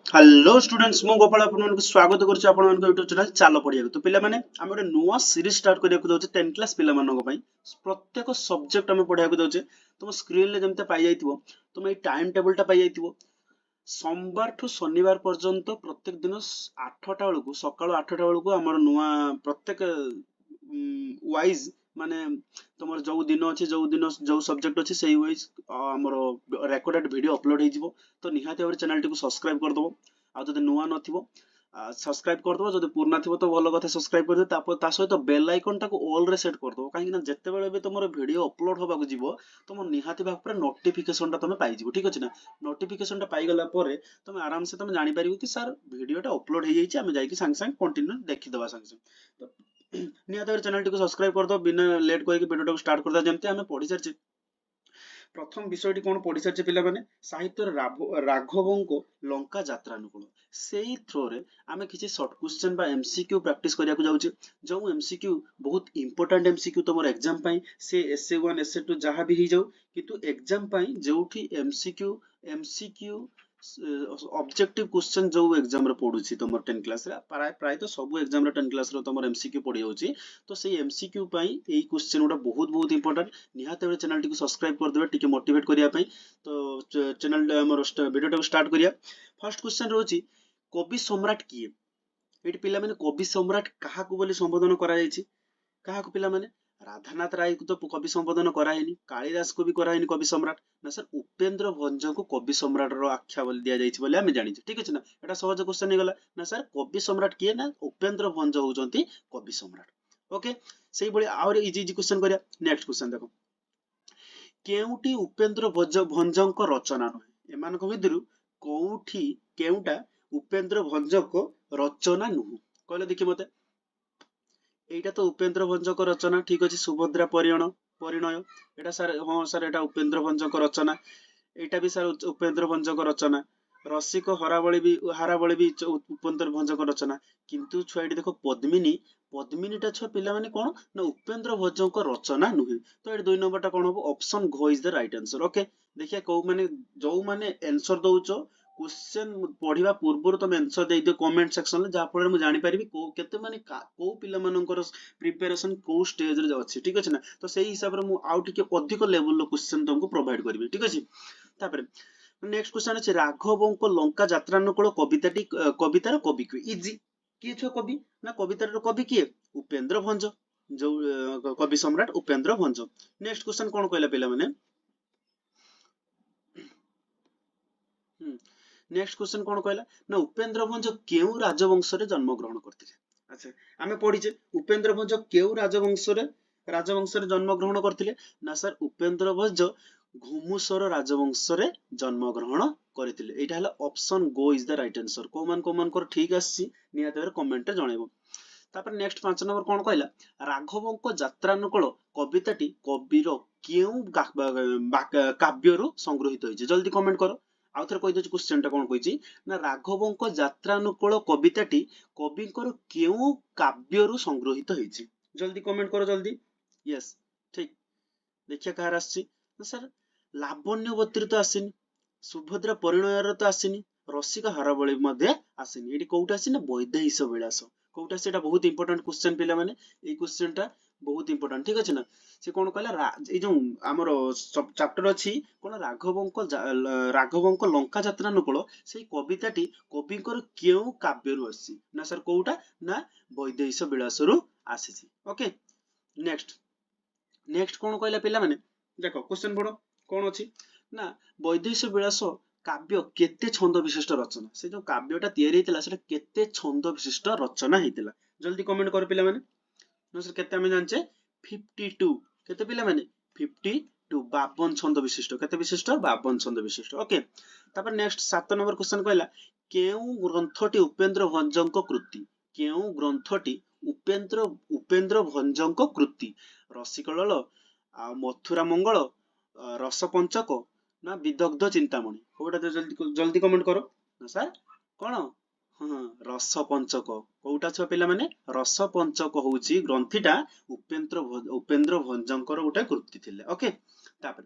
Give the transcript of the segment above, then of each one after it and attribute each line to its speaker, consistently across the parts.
Speaker 1: Hello students मु गोपाल आपनको स्वागत करुच्ची आपण यूट्यूब चैनल चाल पढ़िया तो पिला माने आम गोटे नुआ सीरीज स्टार्ट करिया दउचे 10 क्लास पिला मानक पई प्रत्येक सब्जेक्ट आम पढ़िया दउचे तुम स्क्रीन रे जमते पाई जाइतिबो तुम ए टाइम टेबल टा पाई जाइतिबो सोमवार ठू शनिवार पर्यंत प्रत्येक दिन 8टा बेलू सकाळ 8टा बेलू आमर नुआ प्रत्येक वाइज माने तुमर जो दिन अच्छे जो सब्जेक्ट अच्छे से वाइज आमर रेकर्डेड वीडियो अपलोड हो तो निहाती भाव चैनल टी सब्सक्राइब करदो आ जदि नुआ नथिबो सब्सक्राइब करदो जदि पुराना थिबो तो भलो कथा सब्सक्राइब कर दो ता सहित बेल आइकन टाको ऑल रे सेट करदो काहे ना जत्ते बेले भी तुमर वीडियो अपलोड होबा को जीवो तुम निहाती भाव पर नोटिफिकेशन टा तुम पाई जीवो ठीक अछि ना नोटिफिकेशन टा पाई गला परे तुम आराम से तुम जानि परिबो कि सर वीडियो टा अपलोड हो जाइछि हम जाई कि संग संग कंटिन्यू देखि देबा संग संग तो निहाती चैनल टी सब्सक्राइब कर दो बिना लेट करके वीडियो टा स्टार्ट कर दो जेमते हमें पढ़ी सारछि प्रथम विषयटी कौन पढ़ी सारछि पिला माने साहित्य राघवंको लंका यात्रानुकूल सेही थ्रोरे आमे किछि शॉर्ट क्वेश्चन बा एमसीक्यू प्रैक्टिस करिया को जाउछि जो एमसीक्यू बहुत इंपोर्टेंट एमसीक्यू तमर एग्जाम पई से एसए1 एसए2 जहां भी ही जाउ किंतु एग्जाम पई जोठी एमसीक्यू ऑब्जेक्टिव क्वेश्चन जो एग्जाम रे पढुछि तमर 10 क्लास रे प्राय तो सब एग्जाम रे 10 क्लास रे तमर एमसीक्यू पढि होछि तो सेही एमसीक्यू पई एई क्वेश्चन उडा बहुत इंपोर्टेंट निहाते बेले चैनल टी को सब्सक्राइब कर देबे टिके मोटिवेट करिया पई तो चैनल हमर वीडियो टा स्टार्ट करिया फर्स्ट क्वेश्चन रहउछि कवि सम्राट किए एटी पिला माने कवि सम्राट काहा को बोली संबोधन करा जायछि काहा को पिला माने राधानाथ राय को तो कवि संबोधन कराइनि कालिदास को भी कराइनि कवि सम्राट ना सर उपेंद्र भंज को कवि सम्राट रो आख्या बोली दिया जायछि बोले हम जानि ठीक अछि ना एटा सहज क्वेश्चन हे गला ना सर कवि सम्राट किए ना उपेंद्र भंज होउचंती कवि सम्राट ओके सेही बळे और इजी इजी क्वेश्चन करिया नेक्स्ट क्वेश्चन देखो केउटी उपेंद्र भंजक रचना नुहे एमानक भितरु कोउठी केउटा उपेंद्र भंजक रचना नुह कहले देखि मते एटा तो उपेंद्र भंजक रचना ठीक अछि सुभद्रा परिणय एटा सर हां सर एटा उपेंद्र भंजक रचना एटा भी सर उपेंद्र भंजक रचना रसिक हारावली भी उपेंद्र भंजक रचना किंतु छुआडी देखो पद्मिनी टा छुआ पिला माने कोन ना उपेंद्र भंजक रचना नुहे तो ए 2 नंबर टा कोन हो ऑप्शन घ is the right answer okay देखिए को माने जो माने आंसर दउचो क्वेश्चन पढ़िबा पूर्व तुम आंसर दे दियो कमेंट सेक्शन में जहा फल मु जानि परिबि को केते माने को पिला मानकर प्रिपरेशन को स्टेज रे अछि ठीक अछि ना तो सेही हिसाब रे मु आउ टिके अधिक लेवल रो क्वेश्चन तुमको प्रोवाइड करबी ठीक अछि तापर नेक्स्ट क्वेश्चन अछि राघवंको लंका यात्रानुकूल कवितार कवि के इजी किए छ कवि ना कवितार कवि किए उपेंद्र भंज जो कवि सम्राट उपेंद्र भंज नेक्स्ट क्वेश्चन कोन कहला पिला माने नेक्स्ट क्वेश्चन कोन कहला ना उपेंद्र भंज केउ राजवंश रे जन्म ग्रहण करथिले अच्छा आमे पढिचे उपेंद्र भंज केउ राजवंश रे जन्म ग्रहण करथिले ना सर उपेंद्र भंज घुमुसर राजवंश रे जन्म ग्रहण करथिले एटा हला ऑप्शन गो इज द राइट आंसर कोमान कर ठीक आसी नियाते कमेंट रे जणेबो तापर नेक्स्ट 5 नंबर कोन कहला राघवंको यात्रानुकूल कविताटी कविर केउ काव्यरु संग्रहित होइছে जल्दी कमेंट करो आउ थरे कहि दउछ क्वेश्चन टा कोन कहिछि ना राघवंको यात्रानुकूल कविताटी कविकर केउ काव्यरु संग्रहित होइछि जल्दी कमेंट करो जल्दी यस ठीक देखिया कहार आछि सर लावण्यवती तो आसिनी सुभद्रा परिणयर तो आसिनी रसिका हारावली मध्ये आसिनी एटी कोउटा आसिनी वैदेहिस विलास कोउटा सेटा बहुत इंपोर्टेंट क्वेश्चन पिला माने ए क्वेश्चन टा बहुत इंपोर्टेंट ठीक अछि ना से कोन कहला ए जो हमर चैप्टर अछि कोन राघवंको लंका यात्रानुकूल सेही कविताटी कविकर केउ काव्यरु आसी ना सर कोउटा ना वैदेहिस विलास रु आसीछि ओके नेक्स्ट कोन कहला पिला माने देखो क्वेश्चन पढो कोन अछि ना वैदेहिस विलास काव्य केते छंद विशिष्ट रचना से जो काव्यटा तयारी हेतिला सेटा केते छंद विशिष्ट रचना हेतिला जल्दी कमेंट कर पिला माने नो सर केते हमें जानचे 52 केते पिला माने 52 52 छंद विशिष्ट केते विशिष्ट 52 छंद विशिष्ट ओके तापर नेक्स्ट 7 नंबर क्वेश्चन कहला केउ ग्रंथटी उपेंद्र भंजक कृति केउ ग्रंथटी उपेंद्र भंजक कृति रसिकलल आ मथुरा मंगल रसपंचक ना विदग्ध चिंतामणि कोटा जल्दी कमेंट करो ना सर कोन हां रसपंचक कोटा छ पिला माने रसपंचक होउची ग्रंथिटा उपेंद्र भंजंकर गोटे कृति थिले ओके तापर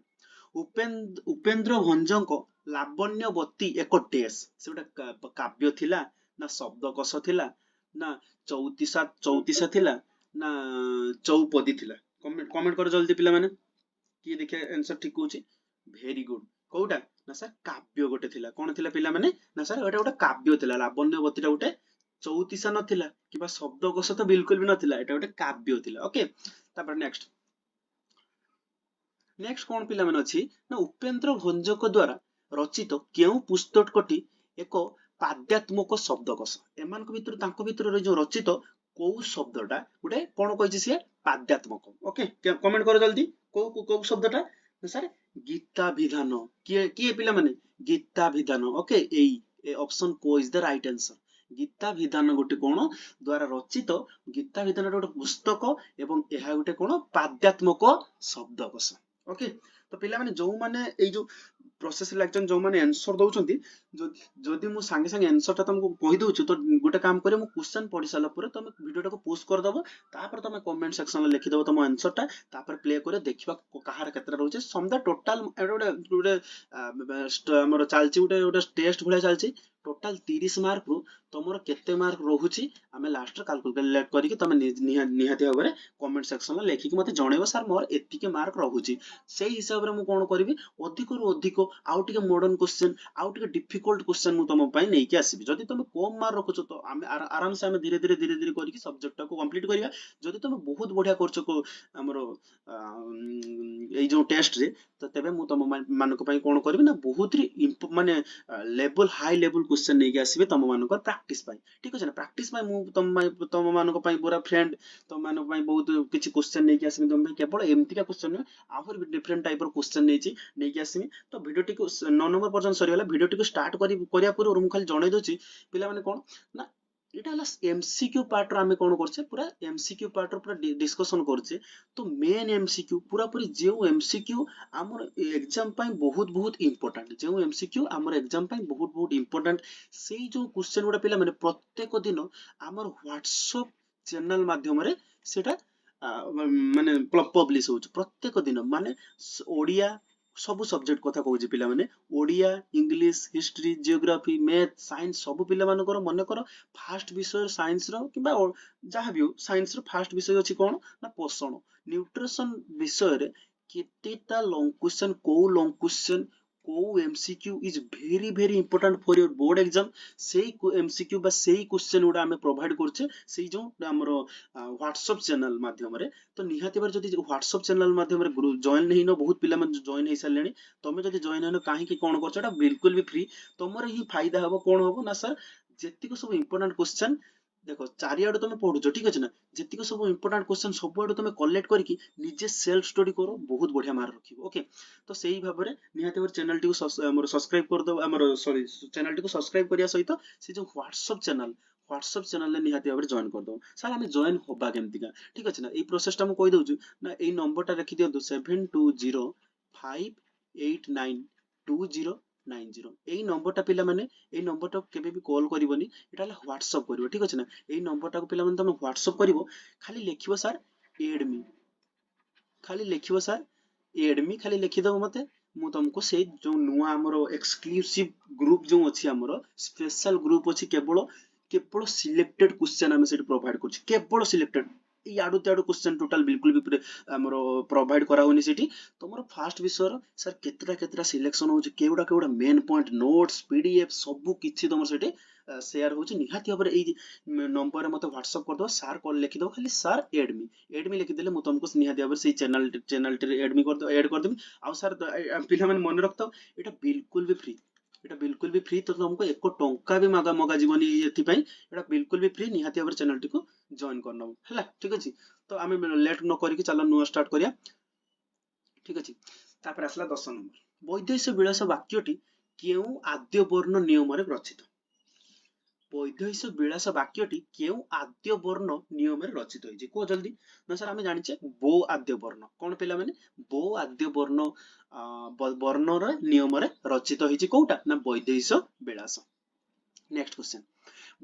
Speaker 1: उपेन्द्र भंजଙ୍କ लावण्यवती एक डेस से गोटे काव्य थिला ना शब्दकोश थिला ना चौतीसा थिला ना चौपदी थिला कमेंट कर जल्दी पिला माने किए देखिए आंसर ठीक होची वेरी गुड कोउटा ना सर काव्य गोटे थिला कोन थिला पिला माने ना सर एटा गोटे काव्य थिला लावण्यवतीटा गोटे चौतीसा नथिला किबा शब्दकोश तो बिल्कुल भी नथिला एटा गोटे काव्य थिला ओके तापर नेक्स्ट कौन पिला मन अछि ना उपेन्द्र भंजक द्वारा रचित केउ पुस्तकटी एक पाद्यात्मक शब्दकोश एमान को भीतर तांको भीतर जो रचित को शब्दटा गोटे कोन कहिछि से पाद्यात्मक ओके कमेंट करो जल्दी को शब्दटा सर गीता विधान किए पिला माने गीता विधान ओके ए ऑप्शन को is the right answer Gita विधान गोटे कोन द्वारा रचित गीता विधान गोटे पुस्तक एवं एहा गोटे कोन पाद्यात्मक शब्दकोश ओके तो पिला माने जो माने ए जो प्रोसेस लागचन जो माने आंसर दउचंती जदि मु संगे संगे आंसर ता तुमको कहि दउछु तो गोटे काम करे मु क्वेश्चन पढि साला परे तुम वीडियो को पोस्ट कर दबो तापर तुम कमेंट सेक्शन में लिखि दबो तुम आंसर ता तापर प्ले करे देखिबा कहार केतरा रहउचे समदा टोटल गोटे हमर चालची गोटे टेस्ट भले चालची टोटल 30 मार्क रु तमरो केते मार्क रहउची हमें लास्ट रे कैलकुलेट करिकि तुम निहाती भाबरे कमेंट सेक्शन में लेखिकि मते जणेबो सर मोर एतिके मार्क रहउची सेही हिसाब रे मु कोन करबी अधिक रु अधिक आउ टिके मॉडर्न क्वेश्चन आउ टिके डिफिकल्ट क्वेश्चन मु तुम पई नै कि आसीबी जदि तुम कम मार्क रखुछ तो हम आराम से हम धीरे धीरे करिकि सब्जेक्ट को कंप्लीट करिया जदि तुम बहुत बढ़िया करछ को हमरो ए जो टेस्ट रे तो तबे मु तुम मानको पई कोन करबी ना बहुत माने लेवल हाई लेवल क्वेश्चन नै कि आसीबे तुम मानको प्रैक्टिस पई ठीक अछि ना प्रैक्टिस पई मु तुम मानको पई पूरा फ्रेंड तुम मानको पई बहुत किछि क्वेश्चन नै कि आसीबे तुम केवल एमती का क्वेश्चन आहुर भी डिफरेंट टाइप रो क्वेश्चन नै कि आसीबे तो वीडियो टी को 9 नंबर पर्यंत सरी वाला वीडियो टी को स्टार्ट करिया पूर्व रूम खाली जणै दोची पिला माने कोन ना एटा हला एमसीक्यू पार्ट रो हमें कोन करछे पूरा एमसीक्यू पार्ट रो पूरा डिस्कशन करछे तो मेन एमसीक्यू पूरा पूरी जे एमसीक्यू हमर एग्जाम पई बहुत इंपोर्टेंट जे एमसीक्यू हमर एग्जाम पई बहुत इंपोर्टेंट सेही जो क्वेश्चन गुडा पिला माने प्रत्येक दिन हमर व्हाट्सएप चैनल माध्यम रे सेटा माने पब्लिश होछ प्रत्येक दिन माने ओडिया सब सब्जेक्ट कथा कहूँ पिला माने Odia English history geography math science सब पिला मानकर मन कर फास्ट विषय साइंस रो किबा जहाँ भी हो साइंस रो फास्ट विषय अछि कोन ना पोषण न्यूट्रिशन विषय रे केतेटा लॉन्ग क्वेश्चन को MCQ is very important for your board exam सेही एमसीक्यू बा सेही क्वेश्चन उडा हमें प्रोवाइड करछे सेही जो हमरो व्हाट्सएप चैनल माध्यम रे तो निहाती बार जदि व्हाट्सएप चैनल माध्यम रे ग्रुप जॉइन नहीं न बहुत पिला मन जॉइन हे सालेनी तमे जदि जॉइन हनो काहे कि कोन करछ एटा बिल्कुल भी फ्री तमरे ही फायदा हबो कोन हबो ना सर जेतिको सब इंपोर्टेंट क्वेश्चन देखो चारियाडो तुम पढुछ ठीक अछि ना जेतिको सब इंपोर्टेंट क्वेश्चन सब आडो तुम कलेक्ट करके निजे सेल्फ स्टडी करो बहुत बढ़िया मार्क रखिबो ओके तो सेही भाबरे निहाती बार चैनल टी को हमर सब्सक्राइब कर दो हमर सॉरी चैनल टी को सब्सक्राइब करिया सहित से जो व्हाट्सएप चैनल ले निहाती भाबरे जॉइन कर दो सर हमें जॉइन होबा केमतिका ठीक अछि ना ए प्रोसेस ता हम कहि दउछु ना ए नंबर ता रखि दियंतु 7205892090 এই নম্বরটা পিলা মানে এই নম্বরটা কেবে भी কল করিবনি এটা হলো WhatsApp করিবো ঠিক আছে না এই নম্বরটাকে পিলা মানে তুমি WhatsApp করিবো খালি লিখিবো স্যার এড মি खाली लिखिबो सर एड मी खाली लिखि दबो मते मु तुमको से जो नुआ हमरो एक्सक्लूसिव ग्रुप जो अछि हमरो स्पेशल ग्रुप अछि केवल सिलेक्टेड क्वेश्चन हम सेट प्रोवाइड करछि केवल सिलेक्टेड याडू त्याडू क्वेश्चन टोटल बिल्कुल भी हमरो प्रोवाइड करा होनी सेठी तमरो फास्ट विषय सर केतरा सिलेक्शन होछि केउडा मेन पॉइंट नोट्स पीडीएफ सब किछि तमरो सेठी शेयर होछि निहाती भाबरे ए नंबर मते व्हाट्सएप कर दो सर कॉल लिखि दो खाली सर एड मी लिखि देले मु तुमको निहाती भाबरे से चैनल टे एड मी कर दो ऐड कर देबी आ सर पिला मन मन रखतो एटा बिल्कुल भी फ्री तो तुमको एको टंका भी मगा जीवनी एथि पई एटा बिल्कुल भी फ्री निहाती भाबरे चैनल टी को जॉइन करनो हला ठीक अछि तो आमे लेट न करिकि चलो नुआ स्टार्ट करिया ठीक अछि तापर आसला 10 नंबर वैधेय विलास वाक्यटी केउ आद्य वर्ण नियम रे रचित वैधेय विलास वाक्यटी केउ आद्य वर्ण नियम रे रचित होइजे को जल्दी ना सर हमें जानिचे बो आद्य वर्ण कोन पिला माने बो आद्य वर्ण वर्ण रे नियम रे रचित होइजे कोउटा ना वैधेय विलास नेक्स्ट क्वेश्चन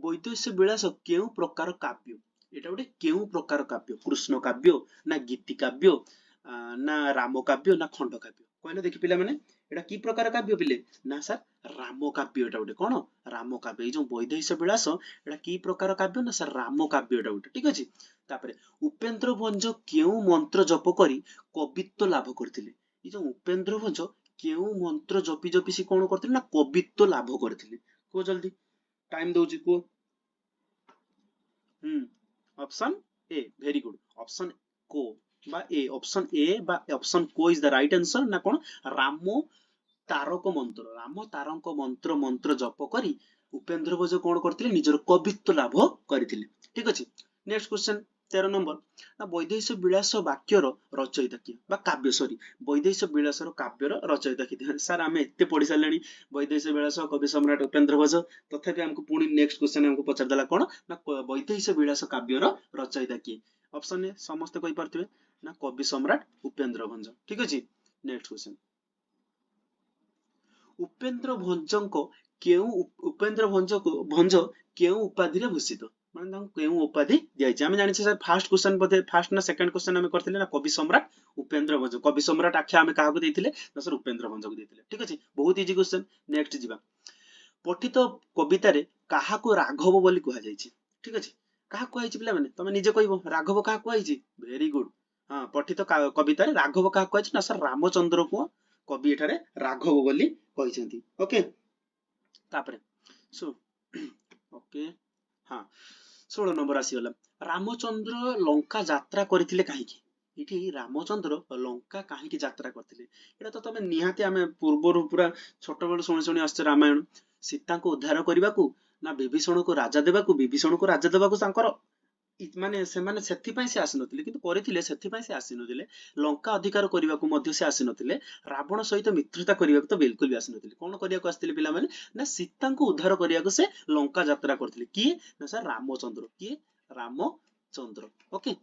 Speaker 1: वैधेय विलास केउ प्रकार काव्य एटा गोटे केउ प्रकार काव्य कृष्ण काव्य ना गीति काव्य ना राम काव्य ना खंड काव्य कहले देखि पिला माने एटा की प्रकार काव्य पिले ना सर राम काव्य एटा गोटे कोन राम काव्य ए जो वैदेही विलास एटा की प्रकार काव्य ना सर राम काव्य एटा गोटे ठीक अछि तापरे उपेंद्र भंज केउ मंत्र जप करी कवित्व लाभ करथिले ए जो उपेंद्र भंज केउ मंत्र जपी जपी से कोन करथिले ना कवित्व लाभ करथिले को जल्दी टाइम दउची को option a very good option को बा ए ऑप्शन ए बा ऑप्शन को इज द राइट आंसर ना कोन राम तारक मंत्र मंत्र जप करी उपेंद्र भोज कोन करथिले निजर कवित्व लाभ करथिले ठीक अछि नेक्स्ट क्वेश्चन 13 नंबर ना वैदेही विलास वाक्यर रचयिता किए बा काव्य सॉरी वैदेही विलास काव्यर रचयिता किए सर आमे एते पढि सारलेनी वैदेही विलास कवि सम्राट उपेंद्र भोज तथापि हमको पुणी नेक्स्ट क्वेश्चन हमको पचार देला कोन ना वैदेही विलास काव्यर रचयिता किए ऑप्शन ए समस्त कहि परथिबे ना कवि सम्राट उपेंद्र भंज ठीक अछि नेक्स्ट क्वेश्चन उपेंद्र भंजको उपेंद्र भंज केउ उपाधि रे भूषित माने तांको केउ उपाधि दिया छै हम जानि छै सर फर्स्ट क्वेश्चन बते फर्स्ट ना सेकंड क्वेश्चन हम करथिले ना कवि सम्राट उपेंद्र भंज कवि सम्राट आख्या हम काहा को देथिले ना सर उपेंद्र भंज को देथिले ठीक अछि बहुत इजी क्वेश्चन नेक्स्ट जिबा पठित कविता रे काहा को राघव बोली कहै जाय छै ठीक अछि काहा कहै छै पिला माने तमे निजे कहइबो राघव काहा कहै छै वेरी गुड हां पठित कविता रे राघव काहा कहै छै ना सर रामचंद्र को कवि एठारे राघव बोली कहिसेंती ओके तापरे सो ओके हां 16 नंबर आसीगला रामचंद्र लंका यात्रा करथिले काहेकि इठी रामचंद्र लंका काहेकि यात्रा करथिले एटा तो तमे निहाते हमें पूर्वरु पूरा छोट बेल सुनि सुनि आछे रामायण सीता को उद्धार करबाकू ना विभीषण को राजा देबाकू तांकर माने से माने सेथि पई से आसी नथिले किंतु करिथिले सेथि पई से आसी नथिले लंका अधिकार करबाकू मध्य से आसी नथिले रावण सहित मित्रता करबाकू तो बिल्कुल भी आसी नथिले कोन करियाकू आस्थिले पिला माने ना सीता को उद्धार करियाकू से लंका यात्रा करथिले किए ना सर रामचंद्र किए रामचंद्र ओके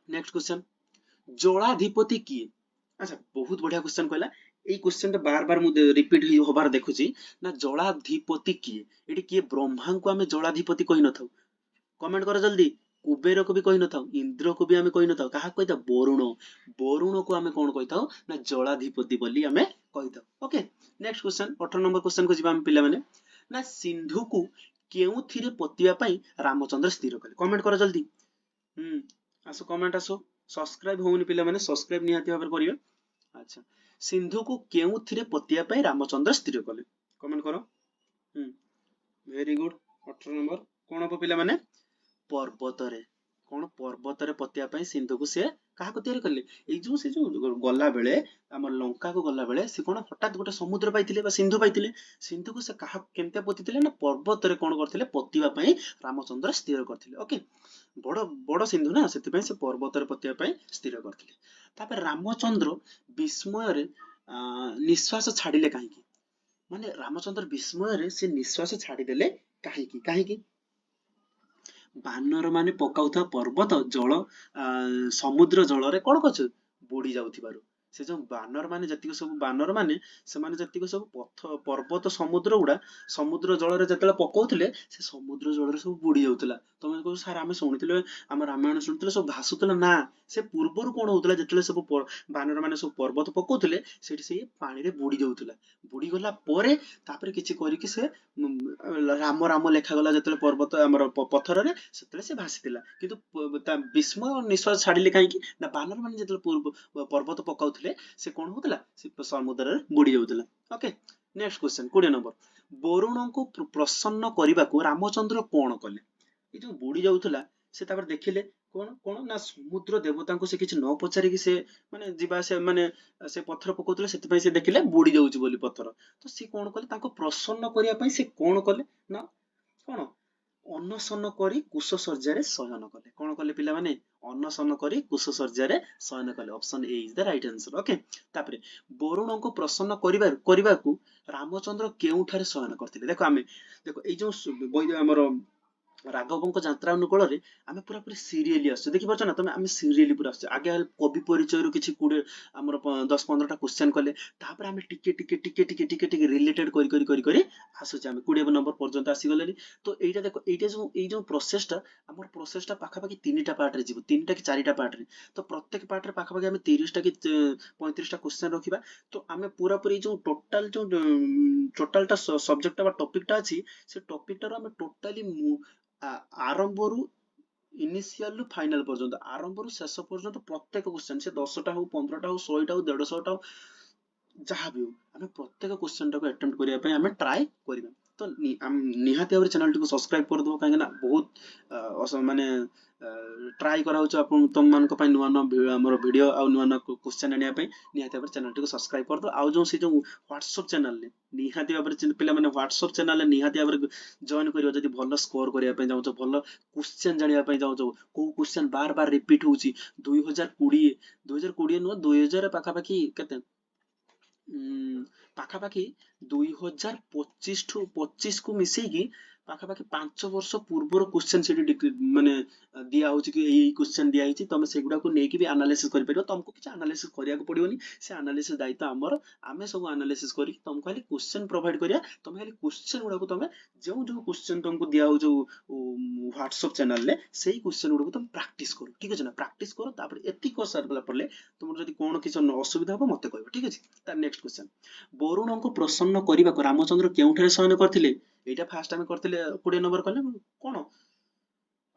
Speaker 1: नेक्स्ट क्वेश्चन जलाधिपति किए अच्छा बहुत बढ़िया क्वेश्चन कहला এই क्वेश्चन बार बार मु रिपीट होबार देखुची ना जलाधिपति किए एटी किए ब्रह्मा को हमें जलाधिपति कहि नथाउ कमेंट करो जल्दी कुबेर को भी कहि नथाउ इंद्र को भी हमें कहि नथाउ काहा कहिता वरुण को हमें कोन कहिताउ ना जलाधिपति बोली हमें कहिताउ okay next question 18 number question को जिबा हम पिला माने ना सिंधु को केउ थिरे पतिया पई रामचंद्र स्थिर कले कमेंट करो जल्दी आसो कमेंट आसो सब्सक्राइब होउनी पिला माने सब्सक्राइब निहाती भाबरे करिवे अच्छा सिंधु को केउ थिरे पतिया पई रामचंद्र स्थिर कले कमेंट करो वेरी गुड 18 नंबर कोन हो पिला माने पर्वतरे कोन पर्वतरे पतिया पई सिंधु को से काहा को तयारी करले ए जो गला बेले हमर लंका को गला बेले से कोन हठात गोटे समुद्र पाइथिले बा सिंधु को से काहा केमते पतिथिले ना पर्वतरे कोन करथिले पतिबा पई रामचंद्र स्थिर करथिले ओके बड़ बड़ सिंधु ना सेति पई से पर्वतरे पतिया पई स्थिर करथिले तापर रामचंद्र विस्मय रे निश्वास छाडिले काहेकि माने रामचंद्र विस्मय रे से निश्वास छाडी देले काहेकि बानर माने पकाउथा पर्वत जल समुद्र जल रे कोन कछ बुडी जाउथिबारु से जो बानर माने जतिक सब बानर माने से माने जतिक सब पथ पर्वत समुद्र उडा समुद्र जल रे जतले पकाउथिले से समुद्र जल रे सब बुडी जाउतला तमे को सर आमे सुनिथिले हम रामायण सुनिथिले सब भासुतला ना से पूर्वरु कोन होतला जतले सब बानर माने सब पर्वत पकाउथिले सेठी से पानी रे बुडी जाउतला बुडी गला परे तापरे किछि करी कि से राम राम लेखा गला जतले पर्वत हमर पत्थर रे सेतले से भासितिला किंतु विस्मय निश्वास छाडिले काहे कि ना बानर माने जतले पूर्व पर्वत पकाउथिले से कोन होतला से समुद्र रे बुडी जाउतला okay next question 20 number Varun को प्रसन्न करबा को रामचंद्र कोन कले ए जो बुडी जाउतला से तापर देखिले कोन ना समुद्र देवता को से किछ न पचारि कि से माने जीवा से माने से पत्थर पकाउतले सेति पई से देखिले बुडी जाउची बोली पत्थर तो से कोन कले ताको प्रसन्न करिया पई से कोन कले ना कोन अन्नसन करी कुशसज्जा रे शयन कले कोन कले पिला माने अन्नसन करी कुशसज्जा रे शयन कले option A is the right answer okay तापरे वरुण को प्रसन्न करिबा को रामचंद्र केउ ठारे शयन करथिले देखो आमे देखो ए जो हमर ରାଘବଙ୍କ ଯାତ୍ରା ଅନୁକୂଳରେ ଆମେ ପୁରାପୁରି ସିରିଏଲି ଆସୁଛେ, ଦେଖିପାରୁଛ ନା ତମେ, ଆମେ ସିରିଏଲି ପୁରା ଆସୁଛେ। ଆଗେ କବି ପରିଚୟରୁ କିଛି 20 ଆମର 10-15ଟା କ୍ୱେଶ୍ଚନ କଲେ, ତାପରେ ଆମେ ଟିକେ ଟିକେ ଟିକେ ଟିକେ ଟିକେ ଟିକେ ରିଲେଟେଡ୍ କରି କରି କରି କରି ଆସୁଛେ, ଆମେ 20 ନମ୍ବର ପର୍ଯ୍ୟନ୍ତ ଆସିଗଲେଣି। ତ ଏଇଟା ଦେଖ, ଏଇ ଯୋଉ ପ୍ରୋସେସଟା, ଆମର ପ୍ରୋସେସଟା ପାଖାପାଖି 3ଟା ପାର୍ଟରେ ଯିବ, 3ଟା କି 4ଟା ପାର୍ଟରେ। ତ ପ୍ରତ୍ୟେକ ପାର୍ଟରେ ପାଖାପାଖି ଆମେ 30ଟା କି 35ଟା କ୍ୱେଶ୍ଚନ ରଖିବା। ତ ଆମେ ପୁରାପୁରି ଯୋଉ ଟୋଟାଲଟା ସବଜେକ୍ଟଟା ବା ଟପିକଟା ଅଛି, ସେ ଟପିକଟାରୁ ଆମେ ଟୋଟାଲି ଆରମ୍ଭରୁ ଇନିସିଆଲରୁ ଫାଇନାଲ ପର୍ଯ୍ୟନ୍ତ, ଆରମ୍ଭରୁ ଶେଷ ପର୍ଯ୍ୟନ୍ତ ପ୍ରତ୍ୟେକ କ୍ୱେଶ୍ଚନ, ସେ 10ଟା ହଉ, 15ଟା ହଉ, 100ଟା ହଉ, 150ଟା ହଉ, ଯାହା ବି ହଉ, ଆମେ ପ୍ରତ୍ୟେକ କ୍ୱେଶ୍ଚନଟାକୁ ଆଟେମ୍ପ୍ଟ କରିବା ପାଇଁ ଆମେ ଟ୍ରାଏ କରିବା। ତ ନିହାତି ଭାବରେ ଚ୍ୟାନେଲଟିକୁ ସବସ୍କ୍ରାଇବ କରିଦେବ, କାହିଁକି ନା ବହୁତ ମାନେ ଟ୍ରାଏ କରାହଉଛି ଆପଣ ତମମାନଙ୍କ ପାଇଁ ନୂଆ ନୂଆ ଆମର ଭିଡ଼ିଓ ଆଉ ନୂଆ ନୂଆ କ୍ୱେଶ୍ଚନ ଆଣିବା ପାଇଁ। ନିହାତି ଭାବରେ ଚ୍ୟାନେଲଟିକୁ ସବସ୍କ୍ରାଇବ କରିଦେବ। ଆଉ ଯୋଉ ସେ ଯୋଉ ହ୍ୱାଟ୍ସଆପ୍ ଚ୍ୟାନେଲରେ ନିହାତି ଭାବରେ ପିଲାମାନେ ହ୍ୱାଟ୍ସଆପ୍ ଚ୍ୟାନେଲରେ ନିହାତି ଭାବରେ ଜଏନ୍ କରିବ, ଯଦି ଭଲ ସ୍କୋର କରିବା ପାଇଁ ଚାହୁଁଛ, ଭଲ କ୍ୱେଶ୍ଚନ ଜାଣିବା ପାଇଁ ଚାହୁଁଛ, କୋଉ କ୍ୱେଶ୍ଚନ ବାର ବାର ରିପିଟ୍ ହଉଛି। 2020 ନୁହଁ, 2000 ପାଖାପାଖି କେତେ ପାଖାପାଖି 2025 କୁ ମିଶେଇକି ପାଖାପାଖି 5 ବର୍ଷ ପୂର୍ବର କ୍ୱେଶ୍ଚନ ସେଠି ମାନେ ଦିଆ ହଉଛି କି ଏଇ କ୍ୱେଶ୍ଚନ ଦିଆ ହେଇଛି, ତମେ ସେଗୁଡାକୁ ନେଇକି ବି ଆନାଲିସିସ୍ କରିପାରିବ। ତମକୁ କିଛି ଆନାଲିସିସ୍ କରିବାକୁ ପଡିବନି, ସେ ଆନାଲିସିସ୍ ଦାୟିତ୍ୱ ଆମର। ଆମେ ସବୁ ଆନାଲିସିସ୍ କରିକି ତମକୁ ଖାଲି କ୍ୱେଶ୍ଚନ ପ୍ରୋଭାଇଡ କରିବା। ତମେ ଖାଲି କ୍ୱେଶ୍ଚନ ଗୁଡାକୁ ତମେ ଯୋଉ କ୍ୱେଶ୍ଚନ ତମକୁ ଦିଆ ହଉଛି ହ୍ୱାଟ୍ସଆପ୍ ଚ୍ୟାନେଲରେ, ସେଇ କ୍ୱେଶ୍ଚନ ଗୁଡାକୁ ତମେ ପ୍ରାକ୍ଟିସ କର, ଠିକ ଅଛି ନା? ପ୍ରାକ୍ଟିସ କର, ତାପରେ ଏତିକି କରିସାରିଲା ପରେ ତମର ଯଦି କଣ କିଛି ଅସୁବିଧା ହବ ମତେ କହିବ, ଠିକ ଅଛି? ତାର ନେକ୍ସଟ କ୍ୱେଶ୍ଚନ, ବରୁଣଙ୍କୁ ପ୍ରସନ୍ନ କରିବାକୁ ରାମଚନ୍ଦ୍ର କେଉଁଠାରେ ଶୟନ କରିଥିଲେ? ଏଇଟା ଫାଷ୍ଟ ଆମେ କରିଥିଲେ 20 ନମ୍ବର କଲେ, କଣ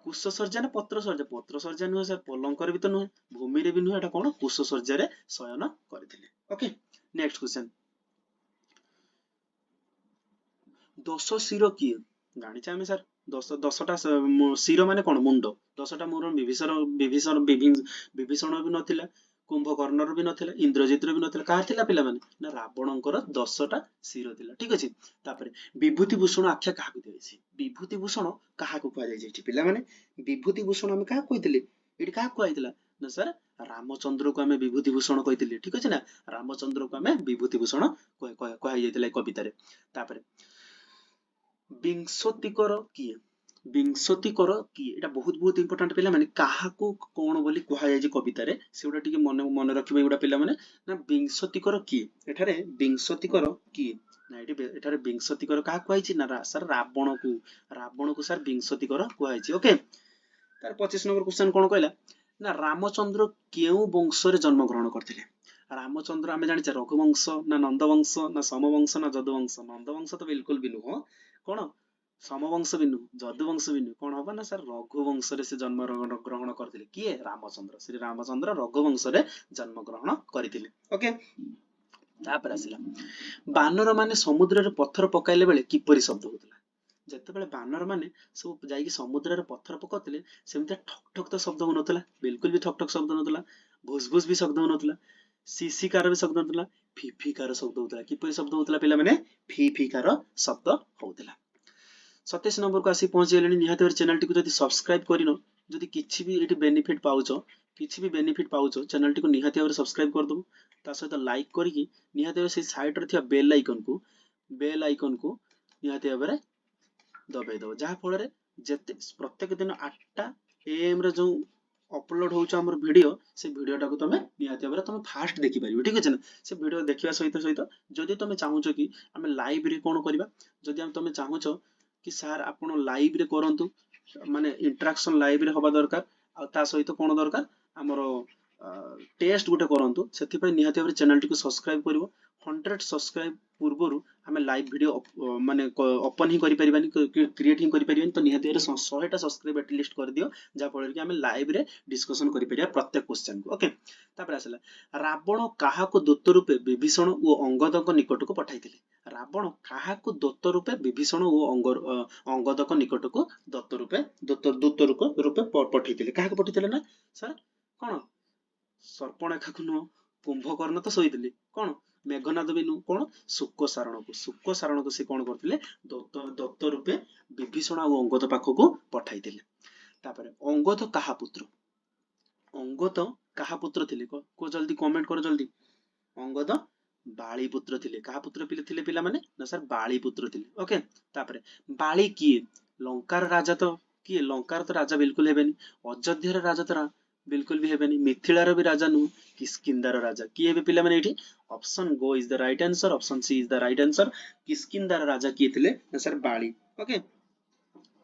Speaker 1: କୁଶଶଯ୍ୟା ନା ପତ୍ରଶଯ୍ୟା? ପତ୍ରଶଯ୍ୟା ନୁହେଁ ସାର୍, ପଲଙ୍କରେ ବି ତ ନୁହେଁ, ଭୂମିରେ ବି ନୁହେଁ, ଏଟା କଣ କୁଶଶଯ୍ୟାରେ ଶୟନ କରିଥିଲେ। ଓକେ, ନେକ୍ସଟ କ୍ୱେଶ୍ଚନ, ଦଶ ଶିର କିଏ? ଜାଣିଛେ ଆମେ ସାର୍, 10ଟା ଶିର ମାନେ କଣ? ମୁଣ୍ଡ। 10ଟା ମୁଣ୍ଡ ବିଭୀଷଣ ବି ନଥିଲା, କୁମ୍ଭକର୍ଣ୍ଣର ବି ନଥିଲା, ଇନ୍ଦ୍ରଜିତର ବି ନଥିଲା, କାହାର ଥିଲା ପିଲାମାନେ? ନା ରାବଣଙ୍କର 10ଟା ଶିର ଥିଲା, ଠିକ ଅଛି। ତାପରେ ବିଭୂତି ଭୂଷଣ ଆଖ୍ୟା କାହାକୁ ଦିଆଯାଇଛି? ବିଭୂତି ଭୂଷଣ କାହାକୁ କୁହାଯାଇଛି ଏଠି ପିଲାମାନେ? ବିଭୂତି ଭୂଷଣ ଆମେ କାହାକୁ କହିଥିଲେ? ଏଠି କାହାକୁ କୁହାଯାଇଥିଲା? ନା ସାର୍, ରାମଚନ୍ଦ୍ରକୁ ଆମେ ବିଭୂତି ଭୂଷଣ କହିଥିଲେ, ଠିକ ଅଛି ନା? ରାମଚନ୍ଦ୍ରକୁ ଆମେ ବିଭୂତି ଭୂଷଣ କୁହାଯାଇଥିଲା ଏ କବିତାରେ। ତାପରେ ବିଂଶତିକର କିଏ? ବିଂଶତିକର କିଏ? ଏଟା ବହୁତ ବହୁତ ଇମ୍ପୋର୍ଟାଣ୍ଟ ପିଲାମାନେ, କାହାକୁ କଣ ବୋଲି କୁହାଯାଇଛି କବିତାରେ, ସେଗୁଡା ଟିକେ ମନେ ରଖିବେ ଏଗୁଡା ପିଲାମାନେ। ନା ବିଂଶତିକର କିଏ? ଏଠାରେ ବିଂଶତିକର କିଏ? ନା ଏଠାରେ ବିଂଶତିକର କାହାକୁ କୁହାଯାଇଛି? ନା ସାର୍ ରାବଣକୁ ସାର୍ ବିଂଶତିକର କୁହାଯାଇଛି। ଓକେ, ତାର 25 ନମ୍ବର କ୍ୱେଶ୍ଚନ କଣ କହିଲା? ନା ରାମଚନ୍ଦ୍ର କେଉଁ ବଂଶରେ ଜନ୍ମଗ୍ରହଣ କରିଥିଲେ? ରାମଚନ୍ଦ୍ର ଆମେ ଜାଣିଛେ ରଘୁବଂଶ ନା ନନ୍ଦବଂଶ ନା ସମବଂଶ ନା ଯଦୁବଂଶ? ନନ୍ଦବଂଶ ତ ବିଲକୁଲ ବି ନୁହଁ, କଣ ସମବଂଶ ବି ନୁହଁ, ଯଦୁବଂଶ ବି ନୁହଁ, କଣ ହବ? ନା ସାର୍ ରଘୁବଂଶରେ ସେ ଜନ୍ମ ଗ୍ରହଣ କରିଥିଲେ। କିଏ? ରାମଚନ୍ଦ୍ର, ଶ୍ରୀ ରାମଚନ୍ଦ୍ର ରଘୁବଂଶରେ ଜନ୍ମ ଗ୍ରହଣ କରିଥିଲେ। ଓକେ, ତାପରେ ଆସିଲା, ବାନର ମାନେ ସମୁଦ୍ରରେ ପଥର ପକାଇଲା ବେଳେ କିପରି ଶବ୍ଦ ହଉଥିଲା? ଯେତେବେଳେ ବାନର ମାନେ ସବୁ ଯାଇକି ସମୁଦ୍ରରେ ପଥର ପକାଉଥିଲେ, ସେମିତି ଠକ୍ ଠକ୍ ତ ଶବ୍ଦ ହଉନଥିଲା, ବିଲକୁଲ ବି ଠକ୍ ଠକ୍ ଶବ୍ଦ ହଉନଥିଲା, ଭୁସ୍ ଭୁସ୍ ବି ଶବ୍ଦ ହଉନଥିଲା, ସିସିକାର ବି ଶବ୍ଦ ହଉନଥିଲା, ଫିଫିକାର ଶବ୍ଦ ହଉଥିଲା। କିପରି ଶବ୍ଦ ହଉଥିଲା ପିଲାମାନେ? ଫିଫିକାର ଶବ୍ଦ ହଉଥିଲା। 27 ନମ୍ବରକୁ ଆସି ପହଞ୍ଚିଗଲେଣି। ନିହାତି ଭାବରେ ଚ୍ୟାନେଲଟିକୁ ଯଦି ସବସ୍କ୍ରାଇବ କରିନ, ଯଦି କିଛି ବି ଏଠି ବେନିଫିଟ ପାଉଛ, ଚ୍ୟାନେଲଟିକୁ ନିହାତି ଭାବରେ ସବସ୍କ୍ରାଇବ କରିଦେବ। ତା ସହିତ ଲାଇକ୍ କରିକି ନିହାତି ଭାବରେ ସେଇ ସାଇଡରେ ଥିବା ବେଲ୍ ଆଇକନକୁ ନିହାତି ଭାବରେ ଦବେଇ ଦବ, ଯାହା ଫଳରେ ପ୍ରତ୍ୟେକ ଦିନ 8ଟା AM ରେ ଯୋଉ ଅପଲୋଡ ହଉଛି ଆମର ଭିଡିଓ, ସେ ଭିଡିଓଟାକୁ ତମେ ନିହାତି ଭାବରେ ତମେ ଫାଷ୍ଟ ଦେଖିପାରିବ, ଠିକ ଅଛି ନା? ସେ ଭିଡିଓ ଦେଖିବା ସହିତ ଯଦି ତମେ ଚାହୁଁଛ କି ଆମେ ଲାଇଭରେ କଣ କରିବା, ଯଦି ତମେ ଚାହୁଁଛ କି ସାର୍ ଆପଣ ଲାଇଭରେ କରନ୍ତୁ, ମାନେ ଇଣ୍ଟରାକ୍ସନ ଲାଇଭରେ ହବା ଦରକାର, ଆଉ ତା ସହିତ କଣ ଦରକାର, ଆମର ଟେଷ୍ଟ ଗୋଟେ କରନ୍ତୁ, ସେଥିପାଇଁ ନିହାତି ଭାବରେ ଚ୍ୟାନେଲଟିକୁ ସବସ୍କ୍ରାଇବ କରିବ। 100 ସବସ୍କ୍ରାଇବ ପୂର୍ବରୁ ଆମେ ଲାଇଭ ଭିଡିଓ ମାନେ ଓପନ ହିଁ କରିପାରିବାନି, କ୍ରିଏଟ ହିଁ କରିପାରିବାନି। ତ ନିହାତି ଭାବରେ 100ଟା ସବସ୍କ୍ରାଇବ ଆଟଲିଷ୍ଟ କରିଦିଅ, ଯାହା ଫଳରେ କି ଆମେ ଲାଇଭରେ ଡିସ୍କସନ କରିପାରିବା ପ୍ରତ୍ୟେକ କ୍ୱେଶ୍ଚନକୁ। ଓକେ, ତାପରେ ଆସିଲା, ରାବଣ କାହାକୁ ଦୂତ ରୂପେ ବିଭୀଷଣ ଓ ଅଙ୍ଗଦଙ୍କ ନିକଟକୁ ପଠାଇଥିଲେ? ରାବଣ କାହାକୁ ଦୂତ ରୂପେ ବିଭୀଷଣ ଓ ଅଙ୍ଗଦଙ୍କ ନିକଟକୁ ଦୂତ ରୂପେ ପଠାଇଥିଲେ? କାହାକୁ ପଠାଇଥିଲେ? ନା ସାର୍ କଣ ସର୍ପଣେଖାକୁ ନୁହଁ, କୁମ୍ଭକର୍ଣ୍ଣ ତ ଶୋଇଥିଲେ, କଣ ମେଘନାଦ ବି ନୁହଁ, କଣ ଶୁକସାରଣକୁ ସେ କଣ କରିଥିଲେ? ଦତ୍ତ ରୂପେ ବିଭୀଷଣ ଆଉ ଅଙ୍ଗଦ ପାଖକୁ ପଠାଇଥିଲେ। ତାପରେ ଅଙ୍ଗଦ କାହା ପୁତ୍ର? ଅଙ୍ଗଦ କାହା ପୁତ୍ର ଥିଲେ? କୁହ ଜଲ୍ଦି, କମେଣ୍ଟ କର ଜଲ୍ଦି। ଅଙ୍ଗଦ ବାଳି ପୁତ୍ର ଥିଲେ। କାହା ପୁତ୍ର ଥିଲେ ପିଲାମାନେ? ନା ସାର୍ ବାଳି ପୁତ୍ର ଥିଲେ। ଓକେ, ତାପରେ ବାଳି କିଏ? ଲଙ୍କାର ରାଜା ତ किए लंकार तो राजा बिल्कुल हेबेनी, अयोध्यार राजा तो बिल्कुल भी हेबेनी, मिथिलार भी राजा नु, किष्किंधार राजा किए हेबे पिला माने एठी ऑप्शन गो is the right answer, option C is the right answer. किष्किंधार राजा किए थिले ना सर बाली। ओके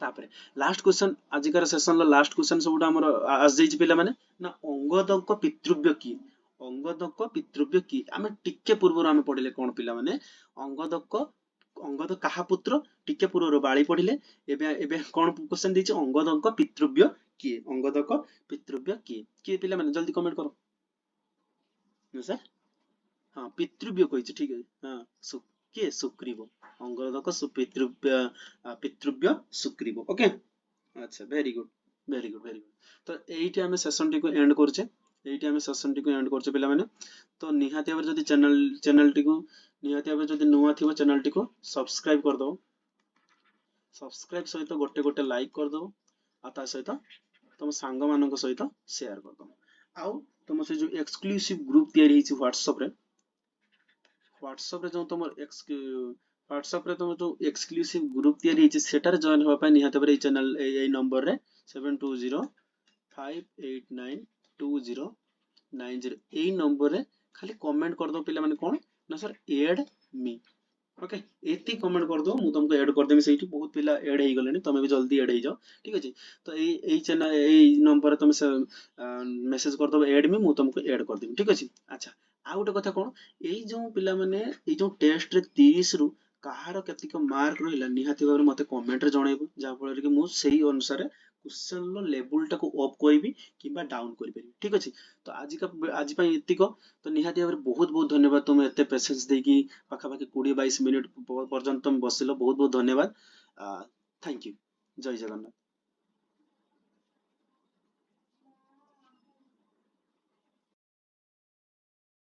Speaker 1: तापरे लास्ट क्वेश्चन आजिकार सेशन लो लास्ट क्वेश्चन सबुटा हमर आस जाई पिला माने ना अंगदक पितृव्य किए, अंगदक पितृव्य किए आमे टिके पूर्व आमे पढिले कोन पिला माने अंगदक अंगद काहा पुत्र टिके पूर्व बाली पढिले एबे एबे कोन क्वेश्चन दिछि अंगदक पितृव्य किए, अंगदक पितृव्य किए पिला माने जल्दी कमेंट करो ना सर। हाँ पितृव्य कहिछि ठीक है हाँ किए सुग्रीव, अंगदक पितृव्य पितृव्य सुग्रीव। ओके अच्छा very good very good very good. तो एइठी आमे सेशन टी को एंड करछे, एइठी आमे सेशन टी को एंड करछे पिला माने। तो निहाती भाबे जदि चैनल टी को निहाती भाबे जदि नुआ थिबो चैनल टी को सब्सक्राइब कर दो, सब्सक्राइब सहित गोटे गोटे लाइक कर दो आ ता सहित तुम सांग मानक सहित शेयर कर दो। आउ तुम से जो एक्सक्लूसिव ग्रुप तयारी हिची व्हाट्सएप रे जो तुम व्हाट्सएप रे तुम जो एक्सक्लूसिव ग्रुप तयारी हिची सेटार जॉइन होबा पय निहाती भाबे चैनल ए नंबर रे 7205892090 ए नंबर रे खाली कमेंट कर दो पिला माने कोन ना सर ऐड मी। ओके एति कमेंट कर दो मु तुमको ऐड कर देमी, सेठी बहुत पिला ऐड हेई गलेनी तमे भी जल्दी ऐड हेई जाओ ठीक अछि। तो एई चैनल एई नंबर तुम से मेसेज कर दो ऐड मी मु तुमको ऐड कर देमी ठीक अछि। अच्छा आ गोटे कथा कोन एई जो पिला माने एई जो टेस्ट रे 30 रु काहार केतिक मार्क रहिला निहाती भाबरे मते कमेंट रे जणाइबो जा फल रे कि मु सेही अनुसार क्वेश्चन लो लेवल टाको अप करबी किबा डाउन करि परिबी ठीक अछि। तो आज पई एतिक तो निहाती भाबरे बहुत बहुत धन्यवाद तुम एते पेशेंस देकी पाखापाखि 20-22 मिनिट पर्यंत तुम बसिलो बहुत बहुत धन्यवाद। थैंक यू जय जगन्नाथ।